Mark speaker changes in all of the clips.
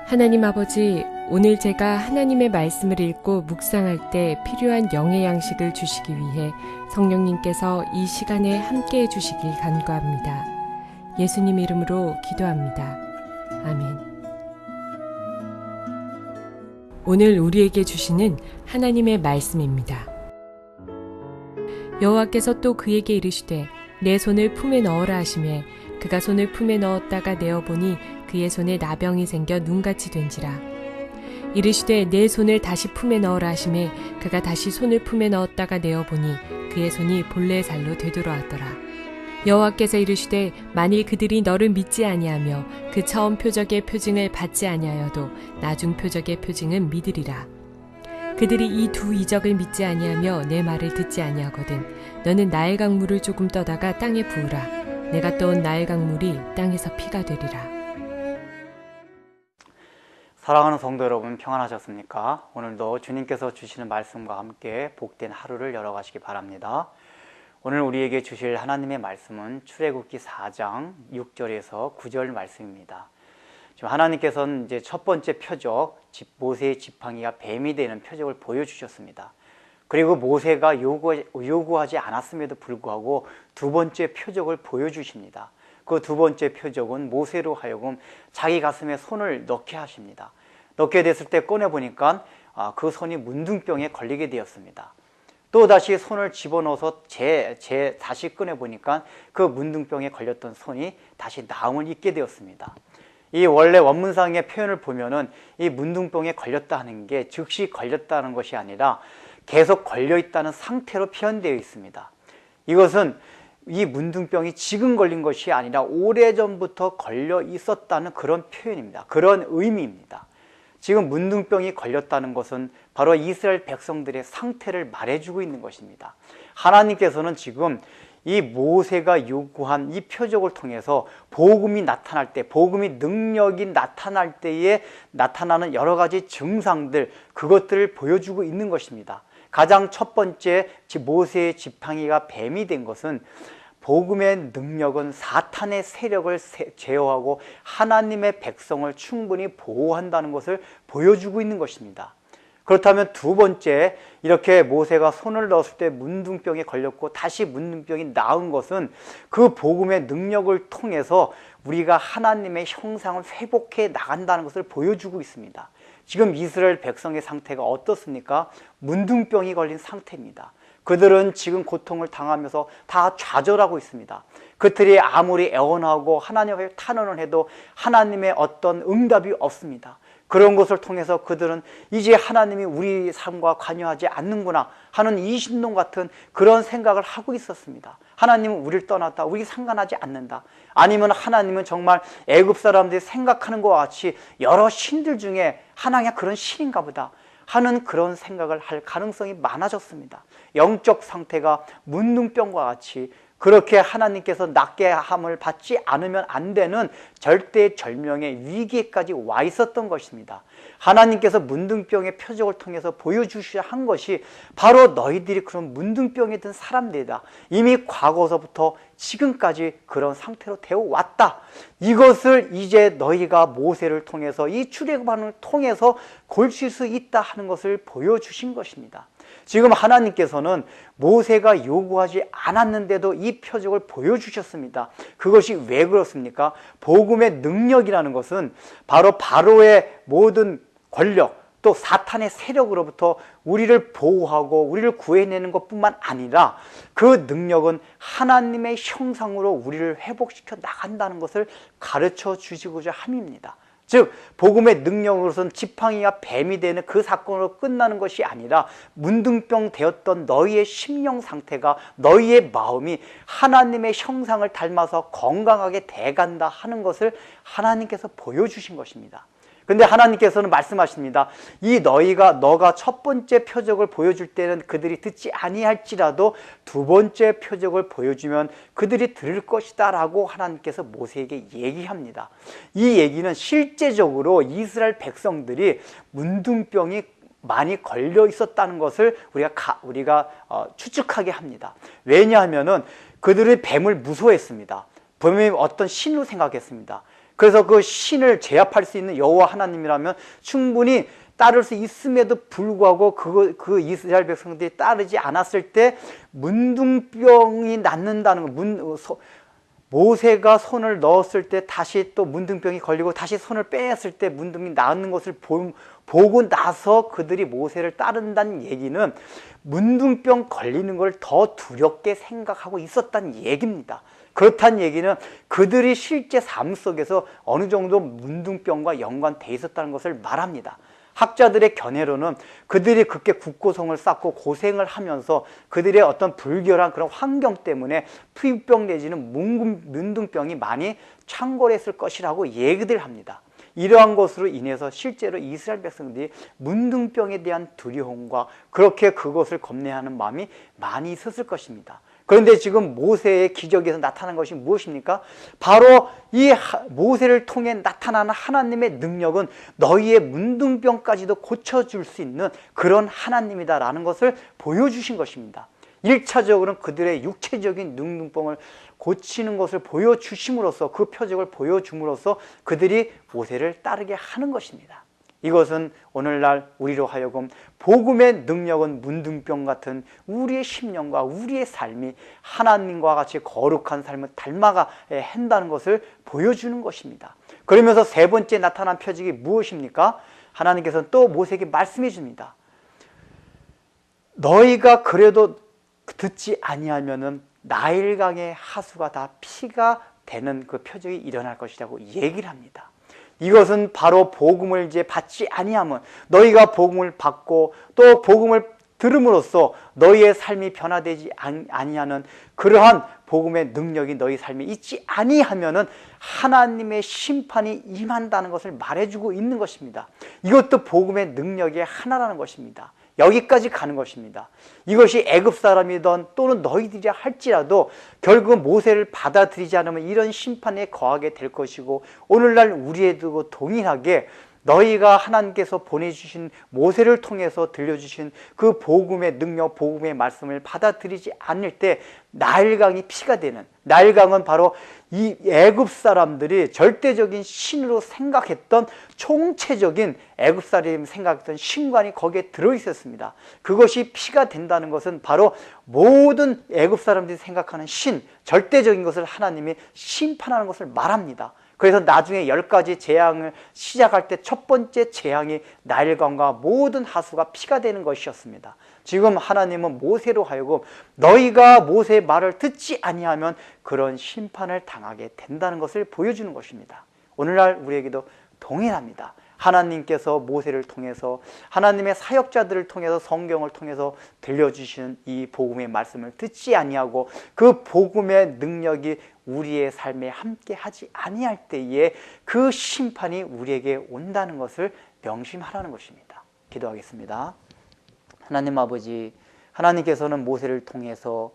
Speaker 1: 하나님 아버지, 오늘 제가 하나님의 말씀을 읽고 묵상할 때 필요한 영의 양식을 주시기 위해 성령님께서 이 시간에 함께해 주시길 간구합니다. 예수님 이름으로 기도합니다. 아멘. 오늘 우리에게 주시는 하나님의 말씀입니다. 여호와께서 또 그에게 이르시되 내 손을 품에 넣어라 하시매 그가 손을 품에 넣었다가 내어보니 그의 손에 나병이 생겨 눈같이 된지라. 이르시되 내 손을 다시 품에 넣어라 하시매 그가 다시 손을 품에 넣었다가 내어보니 그의 손이 본래 살로 되돌아왔더라. 여호와께서 이르시되 만일 그들이 너를 믿지 아니하며 그 처음 표적의 표징을 받지 아니하여도 나중 표적의 표징은 믿으리라. 그들이 이 두 이적을 믿지 아니하며 내 말을 듣지 아니하거든 너는 나일 강물을 조금 떠다가 땅에 부으라. 내가 떠온 나일 강물이 땅에서 피가 되리라.
Speaker 2: 사랑하는 성도 여러분, 평안하셨습니까? 오늘도 주님께서 주시는 말씀과 함께 복된 하루를 열어가시기 바랍니다. 오늘 우리에게 주실 하나님의 말씀은 출애굽기 4장 6절에서 9절 말씀입니다. 지금 하나님께서는 이제 첫 번째 표적, 모세의 지팡이가 뱀이 되는 표적을 보여주셨습니다. 그리고 모세가 요구하지 않았음에도 불구하고 두 번째 표적을 보여주십니다. 그 두 번째 표적은 모세로 하여금 자기 가슴에 손을 넣게 하십니다. 넣게 됐을 때 꺼내보니까 그 손이 문둥병에 걸리게 되었습니다. 또 다시 손을 집어넣어서 다시 꺼내보니까 그 문둥병에 걸렸던 손이 다시 나음을 입게 되었습니다. 이 원래 원문상의 표현을 보면은 이 문둥병에 걸렸다 하는 게 즉시 걸렸다는 것이 아니라 계속 걸려있다는 상태로 표현되어 있습니다. 이것은 이 문둥병이 지금 걸린 것이 아니라 오래전부터 걸려 있었다는 그런 표현입니다. 그런 의미입니다. 지금 문둥병이 걸렸다는 것은 바로 이스라엘 백성들의 상태를 말해주고 있는 것입니다. 하나님께서는 지금 이 모세가 요구한 이 표적을 통해서 복음이 나타날 때, 복음이 능력이 나타날 때에 나타나는 여러 가지 증상들, 그것들을 보여주고 있는 것입니다. 가장 첫 번째 모세의 지팡이가 뱀이 된 것은 복음의 능력은 사탄의 세력을 제어하고 하나님의 백성을 충분히 보호한다는 것을 보여주고 있는 것입니다. 그렇다면 두 번째, 이렇게 모세가 손을 넣었을 때 문둥병에 걸렸고 다시 문둥병이 나은 것은 그 복음의 능력을 통해서 우리가 하나님의 형상을 회복해 나간다는 것을 보여주고 있습니다. 지금 이스라엘 백성의 상태가 어떻습니까? 문둥병이 걸린 상태입니다. 그들은 지금 고통을 당하면서 다 좌절하고 있습니다. 그들이 아무리 애원하고 하나님을 탄원을 해도 하나님의 어떤 응답이 없습니다. 그런 것을 통해서 그들은 이제 하나님이 우리 삶과 관여하지 않는구나 하는 이신동 같은 그런 생각을 하고 있었습니다. 하나님은 우리를 떠났다, 우리 상관하지 않는다, 아니면 하나님은 정말 애굽 사람들이 생각하는 것과 같이 여러 신들 중에 하나가 그런 신인가 보다 하는 그런 생각을 할 가능성이 많아졌습니다. 영적 상태가 문둥병과 같이 그렇게 하나님께서 낫게 함을 받지 않으면 안 되는 절대절명의 위기에까지 와 있었던 것입니다. 하나님께서 문둥병의 표적을 통해서 보여주셔야 한 것이 바로 너희들이 그런 문둥병이 든 사람들이다. 이미 과거서부터 지금까지 그런 상태로 되어 왔다. 이것을 이제 너희가 모세를 통해서 이 출애굽을 통해서 고칠 수 있다 하는 것을 보여주신 것입니다. 지금 하나님께서는 모세가 요구하지 않았는데도 이 표적을 보여주셨습니다. 그것이 왜 그렇습니까? 복음의 능력이라는 것은 바로 바로의 모든 권력, 또 사탄의 세력으로부터 우리를 보호하고 우리를 구해내는 것뿐만 아니라 그 능력은 하나님의 형상으로 우리를 회복시켜 나간다는 것을 가르쳐 주시고자 함입니다. 즉 복음의 능력으로서는 지팡이가 뱀이 되는 그 사건으로 끝나는 것이 아니라 문둥병 되었던 너희의 심령 상태가, 너희의 마음이 하나님의 형상을 닮아서 건강하게 돼간다 하는 것을 하나님께서 보여주신 것입니다. 근데 하나님께서는 말씀하십니다. 너가 첫 번째 표적을 보여줄 때는 그들이 듣지 아니할지라도 두 번째 표적을 보여주면 그들이 들을 것이다 라고 하나님께서 모세에게 얘기합니다. 이 얘기는 실제적으로 이스라엘 백성들이 문둥병이 많이 걸려 있었다는 것을 우리가 추측하게 합니다. 왜냐하면은 그들이 뱀을 무서워했습니다. 뱀이 어떤 신으로 생각했습니다. 그래서 그 신을 제압할 수 있는 여호와 하나님이라면 충분히 따를 수 있음에도 불구하고 그 이스라엘 백성들이 따르지 않았을 때 문둥병이 낫는다는 거, 모세가 손을 넣었을 때 다시 또 문둥병이 걸리고 다시 손을 뺐을 때 문둥이 낫는 것을 보고 나서 그들이 모세를 따른다는 얘기는 문둥병 걸리는 걸 더 두렵게 생각하고 있었다는 얘기입니다. 그렇다는 얘기는 그들이 실제 삶 속에서 어느 정도 문둥병과 연관돼 있었다는 것을 말합니다. 학자들의 견해로는 그들이 그렇게 국고성을 쌓고 고생을 하면서 그들의 어떤 불결한 그런 환경 때문에 피부병 내지는 문둥병이 많이 창궐했을 것이라고 얘기들 합니다. 이러한 것으로 인해서 실제로 이스라엘 백성들이 문둥병에 대한 두려움과 그렇게 그것을 겁내하는 마음이 많이 있었을 것입니다. 그런데 지금 모세의 기적에서 나타난 것이 무엇입니까? 바로 이 모세를 통해 나타나는 하나님의 능력은 너희의 문둥병까지도 고쳐줄 수 있는 그런 하나님이다라는 것을 보여주신 것입니다. 1차적으로는 그들의 육체적인 문둥병을 고치는 것을 보여주심으로써 그 표적을 보여줌으로써 그들이 모세를 따르게 하는 것입니다. 이것은 오늘날 우리로 하여금 복음의 능력은 문둥병 같은 우리의 심령과 우리의 삶이 하나님과 같이 거룩한 삶을 닮아가야 한다는 것을 보여주는 것입니다. 그러면서 세 번째 나타난 표적이 무엇입니까? 하나님께서는 또 모세에게 말씀해 줍니다. 너희가 그래도 듣지 아니하면은 나일강의 하수가 다 피가 되는 그 표적이 일어날 것이라고 얘기를 합니다. 이것은 바로 복음을 이제 받지 아니하면 너희가 복음을 받고 또 복음을 들음으로써 너희의 삶이 변화되지 아니하는 그러한 복음의 능력이 너희 삶에 있지 아니하면은 하나님의 심판이 임한다는 것을 말해주고 있는 것입니다. 이것도 복음의 능력의 하나라는 것입니다. 여기까지 가는 것입니다. 이것이 애굽 사람이든 또는 너희들이라 할지라도 결국은 모세를 받아들이지 않으면 이런 심판에 거하게 될 것이고 오늘날 우리에도 동일하게 너희가 하나님께서 보내주신 모세를 통해서 들려주신 그 복음의 능력, 복음의 말씀을 받아들이지 않을 때 나일강이 피가 되는, 나일강은 바로 이 애굽 사람들이 절대적인 신으로 생각했던 총체적인 애굽 사람이 생각했던 신관이 거기에 들어있었습니다. 그것이 피가 된다는 것은 바로 모든 애굽 사람들이 생각하는 신, 절대적인 것을 하나님이 심판하는 것을 말합니다. 그래서 나중에 10가지 재앙을 시작할 때 첫 번째 재앙이 나일강과 모든 하수가 피가 되는 것이었습니다. 지금 하나님은 모세로 하여금 너희가 모세의 말을 듣지 아니하면 그런 심판을 당하게 된다는 것을 보여주는 것입니다. 오늘날 우리에게도 동일합니다. 하나님께서 모세를 통해서 하나님의 사역자들을 통해서 성경을 통해서 들려주시는 이 복음의 말씀을 듣지 아니하고 그 복음의 능력이 우리의 삶에 함께 하지 아니할 때에 그 심판이 우리에게 온다는 것을 명심하라는 것입니다. 기도하겠습니다. 하나님 아버지, 하나님께서는 모세를 통해서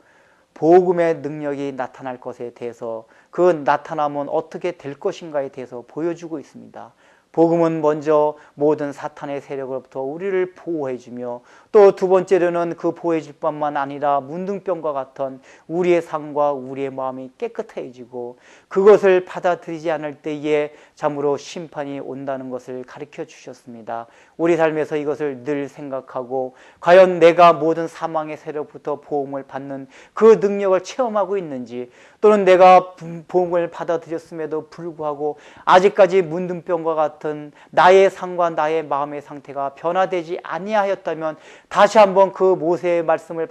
Speaker 2: 복음의 능력이 나타날 것에 대해서 그 나타나면 어떻게 될 것인가에 대해서 보여주고 있습니다. 복음은 먼저 모든 사탄의 세력으로부터 우리를 보호해주며 또 두 번째로는 그 보호해줄 뿐만 아니라 문둥병과 같은 우리의 삶과 우리의 마음이 깨끗해지고 그것을 받아들이지 않을 때에 참으로 심판이 온다는 것을 가르쳐 주셨습니다. 우리 삶에서 이것을 늘 생각하고 과연 내가 모든 사망의 세력부터 보험을 받는 그 능력을 체험하고 있는지 또는 내가 보험을 받아들였음에도 불구하고 아직까지 문둥병과 같은 나의 삶과 나의 마음의 상태가 변화되지 아니하였다면 다시 한번 그 모세의 말씀을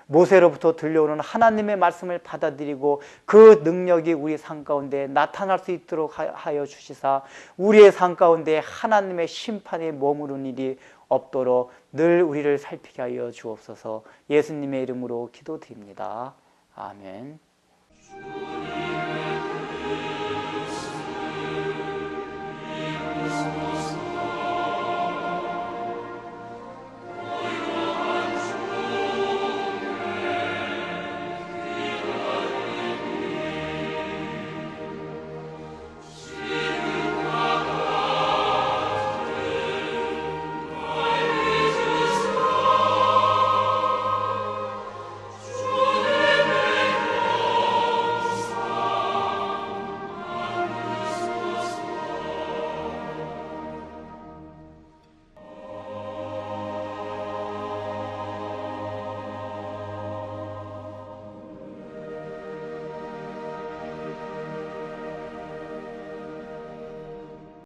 Speaker 2: 모세로부터 들려오는 하나님의 말씀을 받아들이고 그 능력이 우리 삶 가운데 나타날 수 있도록 하여 주시사 우리의 삶 가운데 하나님의 심판에 머무르는 일이 없도록 늘 우리를 살피게 하여 주옵소서. 예수님의 이름으로 기도드립니다. 아멘.